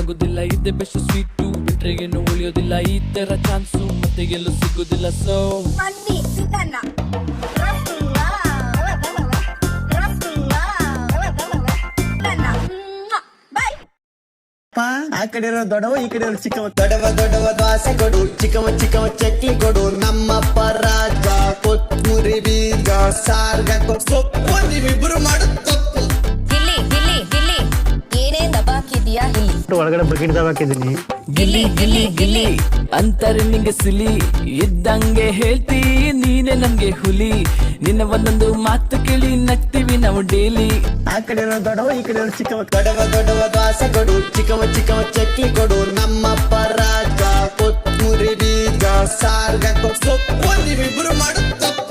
ಆಗೋದಿಲ್ಲ, ಇದ್ದೆ best sweet ಬಿಟ್ರೆ ಏನು ಉಳಿಯೋದಿಲ್ಲ. ಈ ತರ ಚಾನ್ಸು ಮತ್ತೆ ಗೆಲ್ಲು ಸಿಗೋದಿಲ್ಲ. ಸೊ ಬನ್ನಿ ಸಿಗೋಣ. ರಸಗುಲ್ಲ, ರಸಗುಲ್ಲ, ಬಾಯ್. ಆ ಕಡೆ ಇರೋ ದೊಡ್ಡವ, ಈ ಕಡೆ ಇರೋ ಚಿಕ್ಕವ. ದೊಡ್ಡವ ದೊಡ್ಡವ ದೋಸೆ ಕೊಡು, ಚಿಕ್ಕವ ಚಿಕ್ಕವ ಚಕ್ಲಿ ಕೊಡು. ನಮ್ಮಪ್ಪ ರಾಜ ಕೊತ್ಮುರಿ ಬೀಜ ಸಾರ್ಗ ಸೊಪ್ಪು ನೀವಿಬ್ರು ಮಾಡು ತಪ್ಪು. ಗಿಲ್ಲಿ ಗಿಲ್ಲಿ ಗಿಲ್ಲಿ ಏನೇನ್ ದಬಾಕಿದ್ಯಾ ಇಲ್ಲಿ ಒಳಗಡೆ ಬಕೆಟ್ ಹಾಕಿದ್ದೀನಿ. ಗಿಲ್ಲಿ ಗಿಲ್ಲಿ ಗಿಲ್ಲಿ ಅಂತಾರೆ ನಿಂಗೆ ಸಿಲಿ ಇದ್ದಂಗೆ ಹೇಳ್ತಿ ನೀನೆ ನಮ್ಗೆ ಹುಲಿ. ನಿನ್ನ ಒಂದೊಂದು ಮಾತು ಕೇಳಿ ನಗ್ತೀವಿ ನಾವು ಡೈಲಿ. ಆ ಕಡೆ ಇರೋ ದೊಡ್ಡವ, ಈ ಕಡೆ ಇರೋ ಚಿಕ್ಕವ. ದೊಡ್ಡವ ದೊಡ್ಡವ ದೋಸೆ ಕೊಡು, ಚಿಕ್ಕವ ಚಿಕ್ಕವ ಚಕ್ಲಿ ಕೊಡು. ನಮ್ಮಪ್ಪ ರಾಜ ಕೊತ್ಮುರಿ ಬೀಜ ಸಾರ್ಗ ಸೊಪ್ಪು ನೀವಿಬ್ರು ಮಾಡು ತಪ್ಪು.